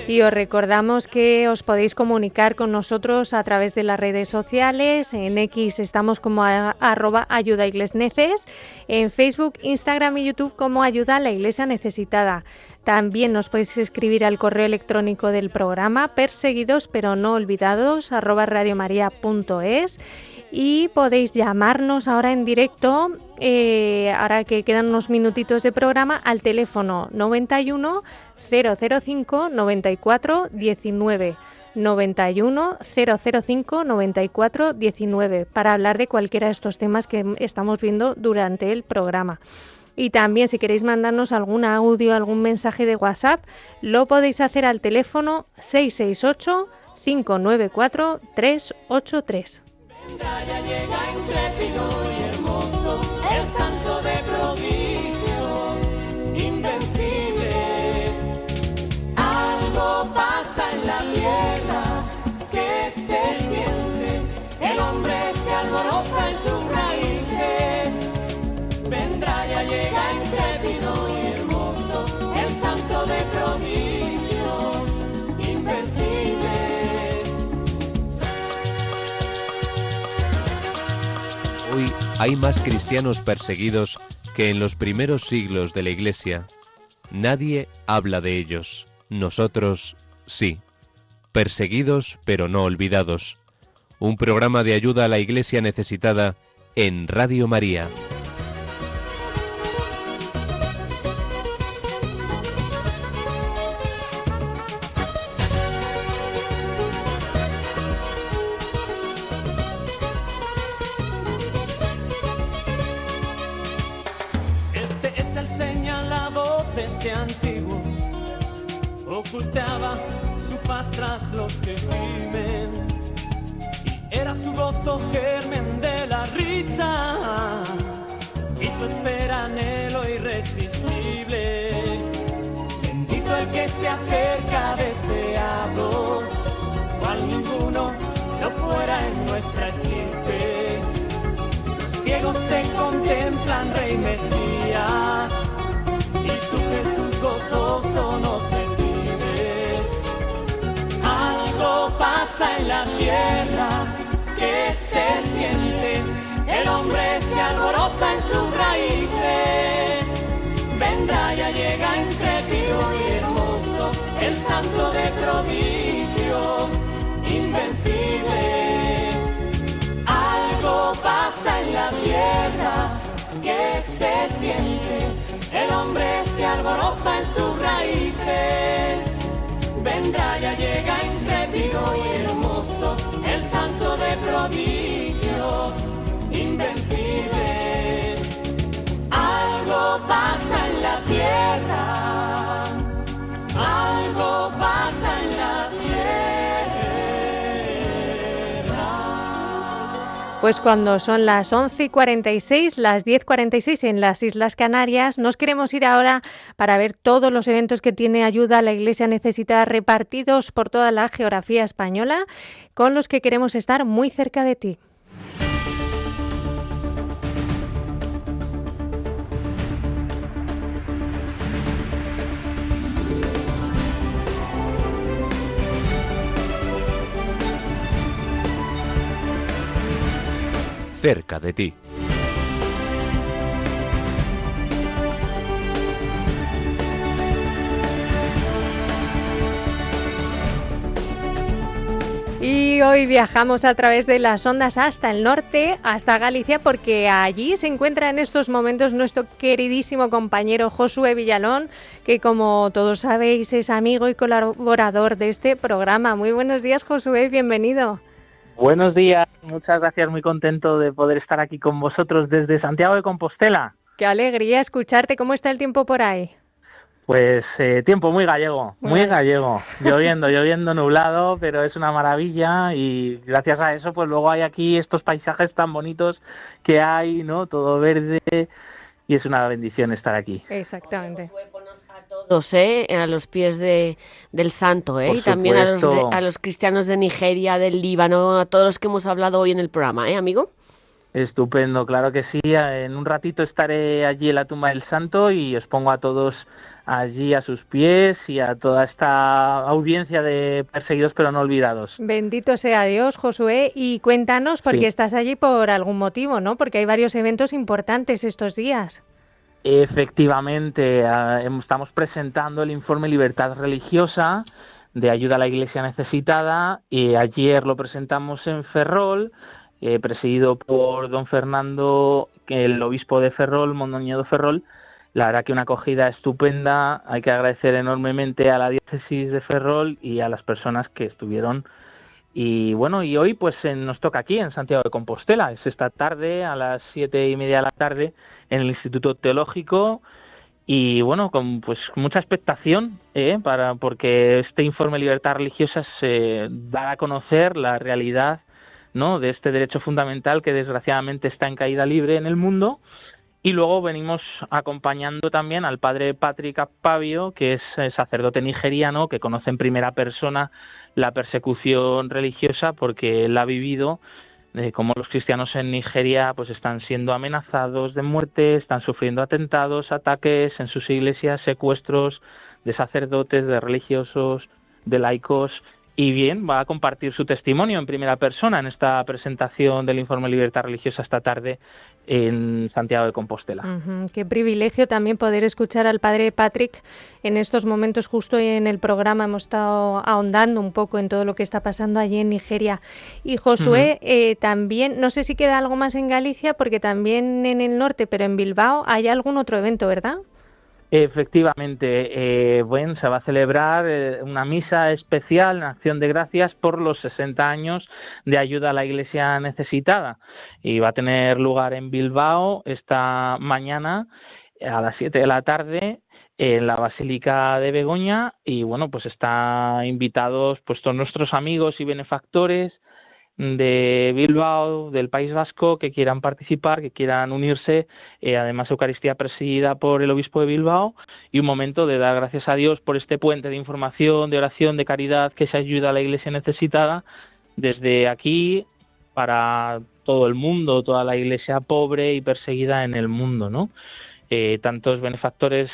Y os recordamos que os podéis comunicar con nosotros a través de las redes sociales. En X estamos como @ayudaiglesneces, en Facebook, Instagram y YouTube como Ayuda a la Iglesia Necesitada. También nos podéis escribir al correo electrónico del programa perseguidos pero no olvidados @radiomaria.es y podéis llamarnos ahora en directo, ahora que quedan unos minutitos de programa, al teléfono 91 005 94 19 91 005 94 19 para hablar de cualquiera de estos temas que estamos viendo durante el programa. Y también, si queréis mandarnos algún audio, algún mensaje de WhatsApp, lo podéis hacer al teléfono 668 594 383. Vendrá, ya llega intrépido y hermoso, el santo de prodigios invencibles. Algo pasa en la tierra que se siente, el hombre se alboroza en sus raíces. Vendrá, ya llega intrépido y hermoso, el santo de prodigios invencibles. Hoy hay más cristianos perseguidos que en los primeros siglos de la Iglesia. Nadie habla de ellos. Nosotros sí. Perseguidos pero no olvidados. Un programa de ayuda a la Iglesia necesitada en Radio María. Ocultaba su paz tras los que gimen, y era su gozo germen de la risa, y su espera anhelo irresistible. Bendito el que se acerca deseado cual ninguno lo fuera en nuestra estirpe. Los ciegos te contemplan, Rey Mesías, y tú, Jesús gozoso, no te pides. Algo pasa en la tierra que se siente, el hombre se alboroza en sus raíces. Vendrá, ya llega intrépido y hermoso, el santo de prodigios invencibles. Algo pasa en la tierra que se siente, el hombre se alboroza en sus raíces. Vendrá, ya llega intrépido y hermoso, el santo de prodigios invencibles. Algo pasa en la tierra, algo pasa en la tierra. Pues cuando son las 11:46, las 10:46 en las Islas Canarias, nos queremos ir ahora para ver todos los eventos que tiene Ayuda a la Iglesia Necesitada repartidos por toda la geografía española, con los que queremos estar muy cerca de ti. Cerca de ti. Y hoy viajamos a través de las ondas hasta el norte, hasta Galicia, porque allí se encuentra en estos momentos nuestro queridísimo compañero Josué Villalón, que como todos sabéis es amigo y colaborador de este programa. Muy buenos días, Josué, bienvenido. Buenos días, muchas gracias, muy contento de poder estar aquí con vosotros desde Santiago de Compostela. Qué alegría escucharte. ¿Cómo está el tiempo por ahí? Pues tiempo muy gallego, lloviendo, nublado, pero es una maravilla y gracias a eso pues luego hay aquí estos paisajes tan bonitos que hay, ¿no? Todo verde y es una bendición estar aquí. Exactamente. A todos, a los pies del santo, y también a los cristianos de Nigeria, del Líbano, a todos los que hemos hablado hoy en el programa, amigo. Estupendo, claro que sí. En un ratito estaré allí en la tumba del santo y os pongo a todos allí a sus pies y a toda esta audiencia de perseguidos pero no olvidados. Bendito sea Dios, Josué, y cuéntanos, porque estás allí por algún motivo, ¿no? Porque hay varios eventos importantes estos días. Efectivamente, estamos presentando el informe Libertad Religiosa de Ayuda a la Iglesia Necesitada y ayer lo presentamos en Ferrol, presidido por don Fernando, el obispo de Ferrol, Mondoñedo Ferrol. La verdad que una acogida estupenda, hay que agradecer enormemente a la diócesis de Ferrol y a las personas que estuvieron. Y bueno, y hoy pues nos toca aquí en Santiago de Compostela, es esta tarde a las 7:30 de la tarde en el Instituto Teológico y bueno, con pues mucha expectación porque este informe Libertad Religiosa se da a conocer la realidad, ¿no?, de este derecho fundamental que desgraciadamente está en caída libre en el mundo. Y luego venimos acompañando también al padre Patrick Akpabio, que es sacerdote nigeriano, que conoce en primera persona la persecución religiosa porque él ha vivido cómo los cristianos en Nigeria pues están siendo amenazados de muerte, están sufriendo atentados, ataques en sus iglesias, secuestros de sacerdotes, de religiosos, de laicos. Y bien, va a compartir su testimonio en primera persona en esta presentación del informe Libertad Religiosa esta tarde en Santiago de Compostela. Qué privilegio también poder escuchar al padre Patrick en estos momentos. Justo en el programa hemos estado ahondando un poco en todo lo que está pasando allí en Nigeria. Y Josué, también, no sé si queda algo más en Galicia, porque también en el norte, pero en Bilbao hay algún otro evento, ¿verdad? Efectivamente, se va a celebrar una misa especial en acción de gracias por los 60 años de Ayuda a la Iglesia Necesitada y va a tener lugar en Bilbao esta mañana a las 7 de la tarde en la Basílica de Begoña y bueno, pues están invitados pues todos nuestros amigos y benefactores de Bilbao, del País Vasco, que quieran participar, que quieran unirse, además Eucaristía presidida por el obispo de Bilbao, y un momento de dar gracias a Dios por este puente de información, de oración, de caridad, que se ayuda a la Iglesia necesitada desde aquí para todo el mundo, toda la Iglesia pobre y perseguida en el mundo, ¿no? Tantos benefactores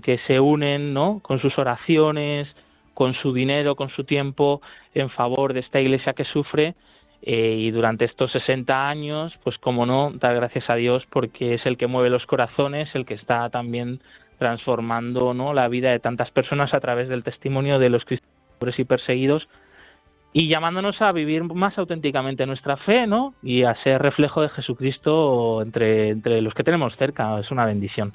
que se unen, ¿no?, con sus oraciones, con su dinero, con su tiempo, en favor de esta Iglesia que sufre, y durante estos 60 años, pues cómo no, dar gracias a Dios, porque es el que mueve los corazones, el que está también transformando, ¿no?, la vida de tantas personas a través del testimonio de los cristianos pobres y perseguidos, y llamándonos a vivir más auténticamente nuestra fe, ¿no?, y a ser reflejo de Jesucristo entre los que tenemos cerca. Es una bendición.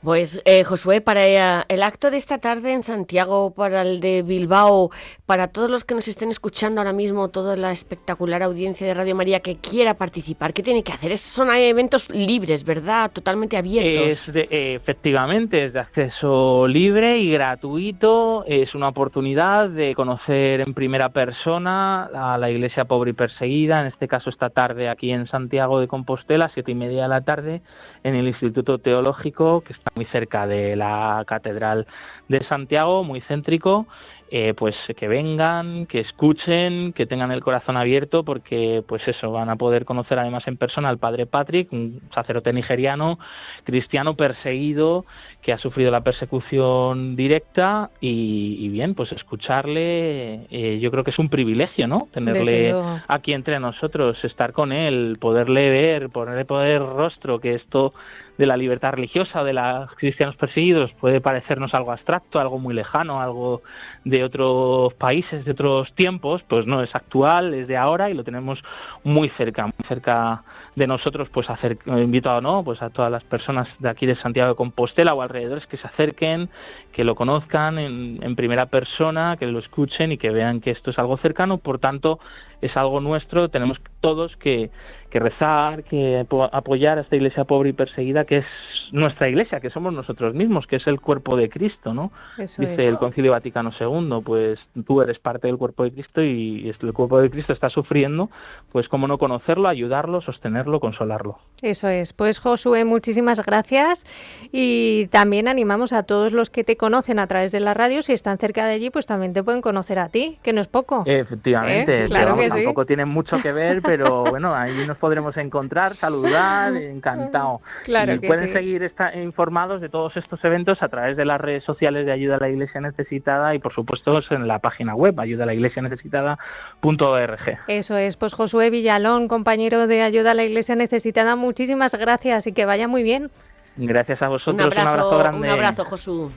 Pues Josué, para el acto de esta tarde en Santiago, para el de Bilbao, para todos los que nos estén escuchando ahora mismo, toda la espectacular audiencia de Radio María que quiera participar, ¿qué tiene que hacer? Son eventos libres, ¿verdad? Totalmente abiertos. Efectivamente, es de acceso libre y gratuito. Es una oportunidad de conocer en primera persona a la Iglesia pobre y perseguida, en este caso esta tarde aquí en Santiago de Compostela, 7:30 de la tarde, en el Instituto Teológico, que está muy cerca de la Catedral de Santiago, muy céntrico. Pues que vengan, que escuchen, que tengan el corazón abierto, porque pues eso, van a poder conocer además en persona al padre Patrick, un sacerdote nigeriano, cristiano perseguido, que ha sufrido la persecución directa, y bien, pues escucharle, yo creo que es un privilegio, ¿no?, tenerle aquí entre nosotros, estar con él, poderle ver, poder rostro, que esto de la libertad religiosa o de los cristianos perseguidos puede parecernos algo abstracto, algo muy lejano, algo de otros países, de otros tiempos. Pues no, es actual, es de ahora y lo tenemos muy cerca de nosotros. Pues invito, ¿no?, pues a todas las personas de aquí de Santiago de Compostela o alrededores que se acerquen, que lo conozcan en primera persona, que lo escuchen y que vean que esto es algo cercano. Por tanto, es algo nuestro. Tenemos todos que rezar, que apoyar a esta Iglesia pobre y perseguida, que es nuestra Iglesia, que somos nosotros mismos, que es el cuerpo de Cristo, ¿no? Dice el Concilio Vaticano II, pues tú eres parte del cuerpo de Cristo, y el cuerpo de Cristo está sufriendo, pues cómo no conocerlo, ayudarlo, sostenerlo, consolarlo. Eso es. Pues Josué, muchísimas gracias, y también animamos a todos los que te conocen a través de la radio, si están cerca de allí, pues también te pueden conocer a ti, que no es poco. Efectivamente, claro que sí. Tampoco tienen mucho que ver, pero bueno, ahí nos podremos encontrar, saludar, encantado. Claro, y que pueden sí. seguir informados de todos estos eventos a través de las redes sociales de Ayuda a la Iglesia Necesitada, y por supuesto en la página web ayudaalaiglesianecesitada.org. Eso es. Pues Josué Villalón, compañero de Ayuda a la Iglesia Necesitada, muchísimas gracias y que vaya muy bien. Gracias a vosotros, un abrazo grande. Un abrazo, Josué.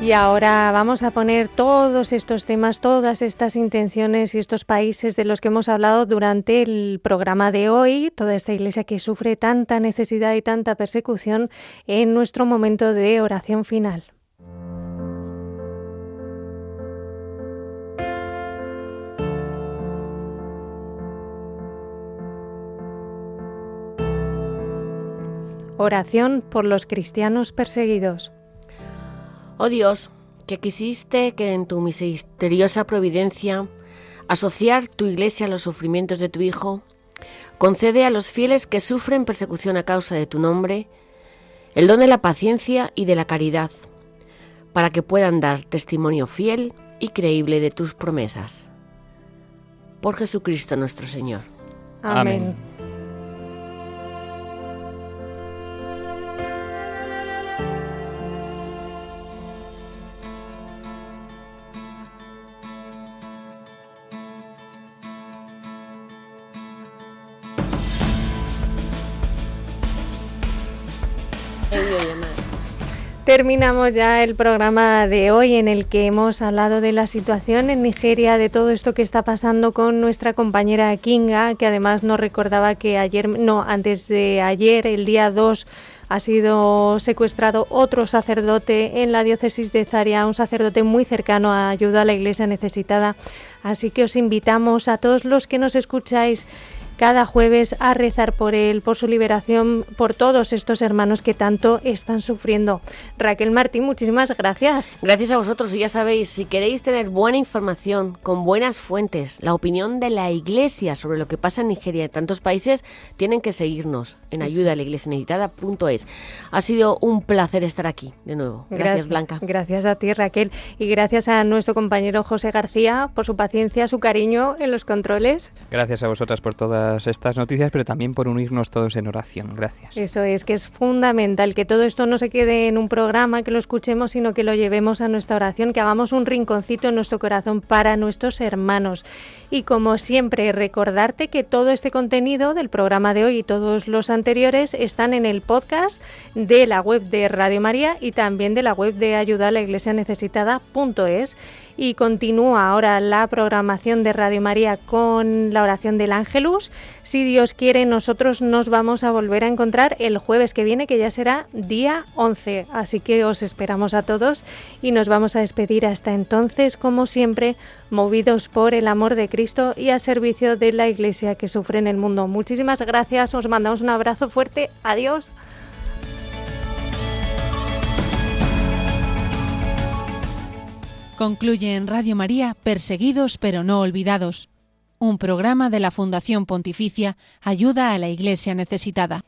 Y ahora vamos a poner todos estos temas, todas estas intenciones y estos países de los que hemos hablado durante el programa de hoy, toda esta Iglesia que sufre tanta necesidad y tanta persecución, en nuestro momento de oración final. Oración por los cristianos perseguidos. Oh Dios, que quisiste que en tu misteriosa providencia asociar tu Iglesia a los sufrimientos de tu Hijo, concede a los fieles que sufren persecución a causa de tu nombre el don de la paciencia y de la caridad, para que puedan dar testimonio fiel y creíble de tus promesas. Por Jesucristo nuestro Señor. Amén. Terminamos ya el programa de hoy, en el que hemos hablado de la situación en Nigeria, de todo esto que está pasando con nuestra compañera Kinga, que además nos recordaba que antes de ayer, el día 2, ha sido secuestrado otro sacerdote en la diócesis de Zaria, un sacerdote muy cercano a Ayuda a la Iglesia Necesitada. Así que os invitamos a todos los que nos escucháis cada jueves a rezar por él, por su liberación, por todos estos hermanos que tanto están sufriendo. Raquel Martín, muchísimas gracias. Gracias a vosotros, y ya sabéis, si queréis tener buena información, con buenas fuentes, la opinión de la Iglesia sobre lo que pasa en Nigeria y en tantos países, tienen que seguirnos en ayudaalaiglesianecesitada.es. Ha sido un placer estar aquí de nuevo. Gracias, Blanca. Gracias a ti, Raquel, y gracias a nuestro compañero José García por su paciencia, su cariño en los controles. Gracias a vosotras por todas estas noticias, pero también por unirnos todos en oración. Gracias. Eso es, que es fundamental que todo esto no se quede en un programa, que lo escuchemos, sino que lo llevemos a nuestra oración, que hagamos un rinconcito en nuestro corazón para nuestros hermanos. Y como siempre, recordarte que todo este contenido del programa de hoy y todos los anteriores están en el podcast de la web de Radio María y también de la web de ayudaalaiglesianecesitada.es. Y continúa ahora la programación de Radio María con la oración del Ángelus. Si Dios quiere, nosotros nos vamos a volver a encontrar el jueves que viene, que ya será día 11. Así que os esperamos a todos y nos vamos a despedir hasta entonces, como siempre, movidos por el amor de Cristo y a servicio de la Iglesia que sufre en el mundo. Muchísimas gracias, os mandamos un abrazo fuerte. Adiós. Concluye en Radio María Perseguidos pero no olvidados, un programa de la Fundación Pontificia Ayuda a la Iglesia Necesitada.